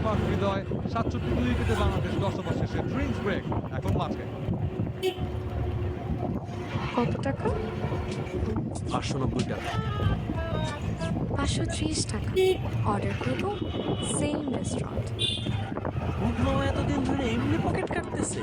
Mark হৃদয়। 67 উইকেটে Bangladesh 10 over শেষে drinks break, এখন মাঠে। কত টাকা? 590 টাকা। 530 টাকা। অর্ডার করব সেম রেস্টুরেন্ট। উগ্র এতদিন ধরে এমনি পকেট কাটতেছে।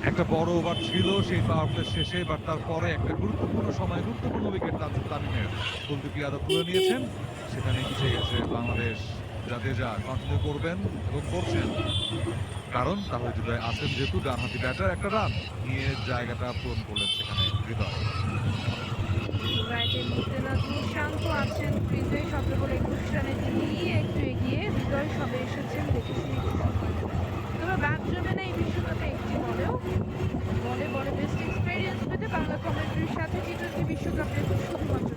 একটা বড় ওভার ছিল সেই পাওয়ার প্লে শেষে, বাট তারপরে একটা গুরুত্বপূর্ণ সময় গুরুত্বপূর্ণ উইকেট তামিমের কুলদীপ যাদব তুলে নিয়েছেন। সেখানে পিছিয়ে গেছে বাংলাদেশ। জাদেজা কন্টিনিউ করবেন এবং করছেন, কারণ তাহলে হৃদয় আছেন যেহেতু ডানহাতি ব্যাটার, একটা রান নিয়ে জায়গাটা পূরণ করলেন সেখানে হৃদয়। রাইটের মধ্যে নাজমুল শান্ত আছেন ক্রিজে 17 বলে 21 রানে তিনি একটু এগিয়ে। হৃদয় সবে এসেছেন, দেখে শুনে তবে বাদ যাবে না এই বিশ্বকাপে একটি বলেও। বলে বলে বেস্ট এক্সপিরিয়েন্স পেতে বাংলা কমেন্ট্রির সাথে টি20 বিশ্বকাপে শুধুমাত্র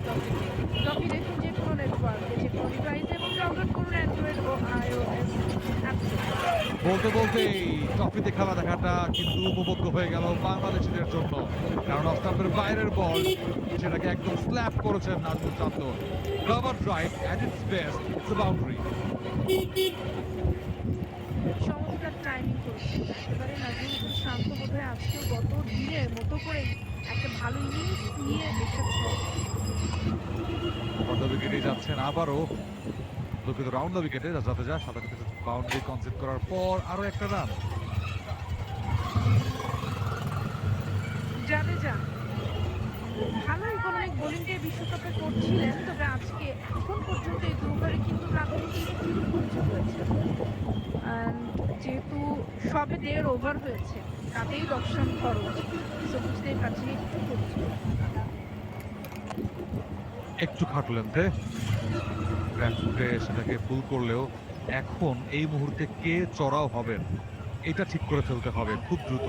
টপি দেখুন যে কোনো নেটওয়ার্কে, যে কোনো ডিভাইসে এবং ডাউনলোড করুন অ্যান্ড্রয়েড ও iOS অ্যাপস। বলতে বলতেই ট্রফিতে খেলা দেখাটা কিন্তু উপভোগ্য হয়ে গেল বাংলাদেশিদের জন্য, কারণ অফ স্টাম্পের বাইরের বল সেটাকে একদম স্ল্যাপ করেছেন Najmul Shanto. Cover drive at its best, it's a boundary. চমৎকার টাইমিং করেছেন একেবারে নাজমুল শান্ত। বোধহয় আজকেও গত দিনের মতো করে একটা ভালো ইনিংস নিয়ে এসেছে। ওভার দ্য উইকেটে যাচ্ছেন আবারও, দুঃখিত রাউন্ড দ্য উইকেটে যাতে যা সাদা বাউন্ডারি কনসেপ্ট করার পর আরো একটা রান। জাদেজা ভালো ইকোনমিক বোলিংকে বিশ্বকাপে করছিলেন, তবে আজকে এখন পর্যন্ত এই 2 ওভারে কিন্তু রাজনীতি একটু পরিচয় হয়েছে। যেহেতু সবে 1.5 ওভার হয়েছে, তাতেই 10 রান খরচ, সো বুঝতেই পারছি একটু পরিচয়। একটু খাটলেন সেটাকে ফুল করলেও এখন এই মুহূর্তে কে চড়াও হবেন এটা ঠিক করে ফেলতে হবে খুব দ্রুত।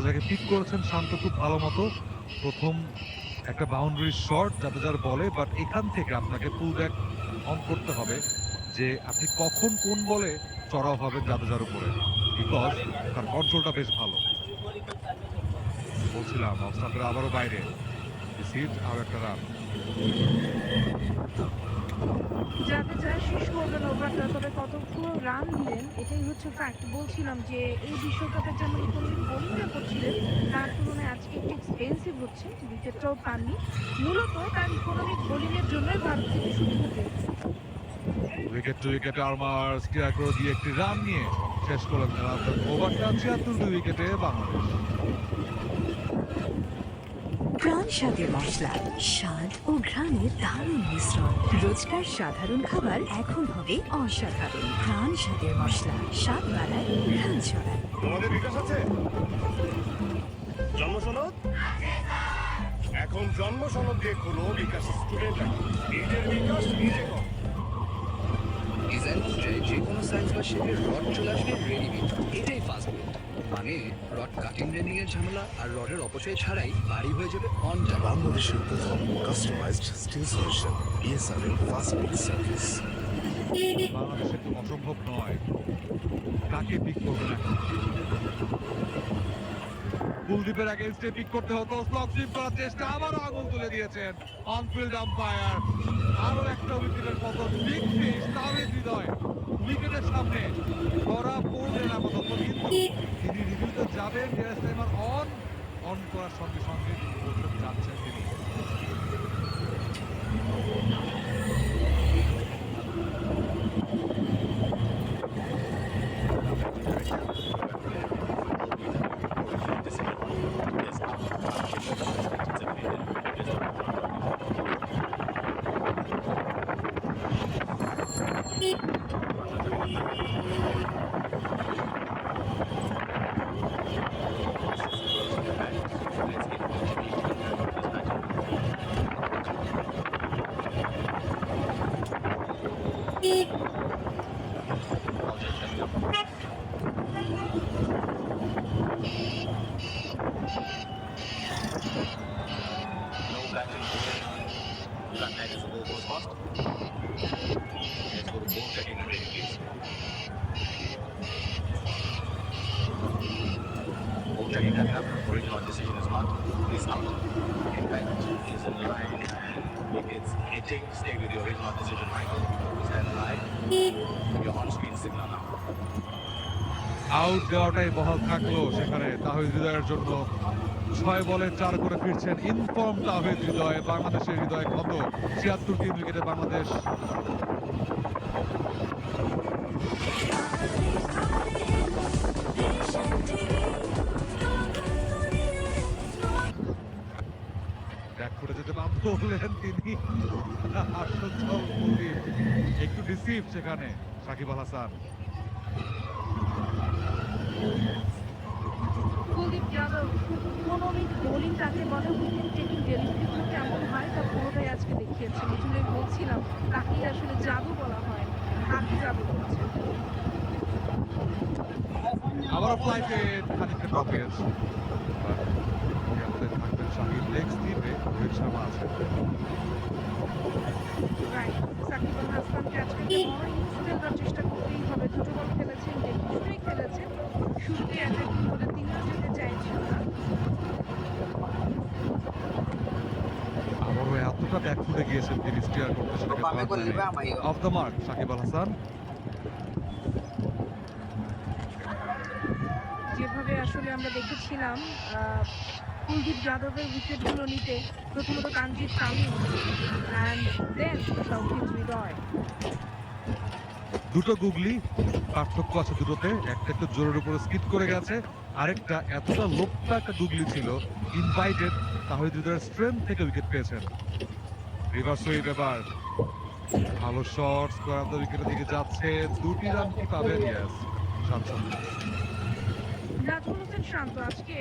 যাকে পিক করেছেন শান্ত খুব ভালো মতো, প্রথম একটা বাউন্ডারি শট যার বলে, বাট এখান থেকে আপনাকে ফুল ব্যাক অন করতে হবে যে আপনি কখন কোন বলে চড়াও হবেন যার উপরে, বিকজ তার কন্ট্রোলটা বেশ ভালো। বলছিলাম অফ স্টাম্পের আবারও বাইরে আরো একটা রান। জাদেজা শেষ করবেন ওভারটা, তবে কতগুলো রান দিলেন এটাই হচ্ছে ফ্যাক্ট। বলছিলাম যে এই বিশ্বকাপে যেমন ইকোনমিক বোলিংটা করছিলেন তার তুলনায় আজকে একটু এক্সপেন্সিভ হচ্ছে, উইকেটটাও পাননি। মূলত তার ইকোনমিক বোলিংয়ের জন্যই ভারত থেকে সুবিধা পেয়েছে। উইকেট টু উইকেট আরমার স্টিয়ার করে দিয়ে একটি রান নিয়ে শেষ করলেন ওভারটা। 76 উইকেটে বাংলাদেশ। প্রাণ স্বাদের মশলা, স্বাদ ও ঘ্রাণের দারুণ মিশ্রণ। রোজকার সাধারণ খাবার এখন হবে অসাধারণ। প্রাণ স্বাদের মশলা, স্বাদ বাড়ায়, ঘ্রাণ ছড়ায়। তোমাদের বিকাশ আছে? জন্ম সনদ? এখন জন্ম সনদ দিয়ে খোলো বিকাশ স্টুডেন্ট অ্যাকাউন্ট। নিজের বিকাশ নিজে কর। ডিজাইন অনুযায়ী যে কোনো সাইজ বা শেপের রড চলে আসবে রেডিমেড। এটাই ফাস্ট বিল্ড, মানে রড কাটিং রেন্ডিং এর ঝামেলা আর রডের অপচয় ছাড়াই বাড়ি হয়ে যাবে অন টাইম। বাংলাদেশের প্রথম customized steel solution BSRL fast build service. বাংলাদেশের তো অসম্ভব নয়, কাকে পিক করবেন এখন? কুলদীপের এগেইনস্টে পিক করতে হতো, স্লগ স্লিপ করার চেষ্টা, আবারও আগুন তুলে দিয়েছেন অনফিল্ড আম্পায়ার। আরো একটা উইকেটের পতন, বিগ ফিশ তাওহিদ হৃদয় উইকেটের সামনে ধরা পড়লেন আপাতত, কিন্তু তিনি রিভিউতে যাবেন। ডিআরএস টাইমার অন করার সঙ্গে সঙ্গে তিনি বলতে চাচ্ছেন তিনি। checking that the original decision is out. Impact is in line. If it's hitting, stay with your original decision, Michael. Stand line. Your on-screen signal now. Out দেওয়াটাই বহাল থাকলো সেখানে তাহিদ হৃদয়ের জন্য। 6 বলে 4 করে ফিরছেন ইনফর্ম তাহিদ হৃদয়। বাংলাদেশের হৃদয় ক্ষত। 76 উইকেটে বাংলাদেশ। ব্যাক করে যেতে বাধ্য হলেন তিনি। আশ্চর্য কুলদীপ। একটু ডিসিভ সেখানে সাকিব আল হাসান। কুলদীপ যাদব ইকোনমিক বোলিং তাকে বলে, উইকেট টেকিং ডেলিভারিগুলো কেমন হয় তা পুরোটাই আজকে দেখিয়েছেন। এই জন্যই বলছিলাম তাকেই আসলে জাদু বলা হয়, তাকে জাদু করছে। আবার ফ্লাইটে খানিকটা টপেজ আমাদের থাকবেন শাহিদ। লেগ স্লিপে রোহিত শর্মা আছেন। রাইট, সাকিব আল হাসানকে আজকে একটা বড় ইনিংস খেলবার চেষ্টা করতেই হবে। দুটো বল খেলেছেন, দেখে শুনেই খেলেছেন। শুরুতে অ্যাটাকিং বলে তিনিও যেতে চাইছেন না। আবারও এতটা ব্যাক ফুটে গিয়েছেন তিনি স্টিয়ার করতে সেটাকে of the mark Shakib Al Hasan. যেভাবে আসলে আমরা দেখেছিলাম কুলদীপ যাদবের উইকেটগুলো নিতে, প্রথমত তানজিদ তামিম অ্যান্ড দেন তাওহিদ হৃদয়। দুটো গুগলি, পার্থক্য আছে দুটোতে। একটা একটু জোরের উপরে স্কিপ করে গেছে, আরেকটা এতটা লোকটা একটা গুগলি ছিল ইনভাইটেড। তাহিদ হৃদয়ের স্ট্রেংথ থেকে উইকেট পেয়েছেন। রিভার্স সুইপ এবার ভালো শট, স্কোয়ার অফ দ্য উইকেটের দিকে যাচ্ছে। 2টি রান কি পাবেন? ইয়েস, শান্ত। নাজমুল হোসেন শান্ত আজকে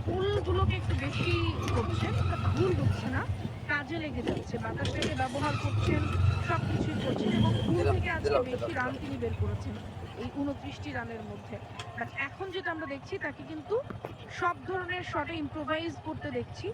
ফুলগুলোকে একটু বেশি করছেন, ভুল ঢুকছে না, কাজে লেগে যাচ্ছে, বাতাসটাকে ব্যবহার করছেন, সবকিছুই করছেন এবং ফুল থেকে আজকে বেশি রান তিনি বের করেছেন এই 29টি রানের মধ্যে। আর এখন যেটা আমরা দেখছি তাকে কিন্তু সব ধরনের শটে ইম্প্রোভাইজ করতে দেখছি।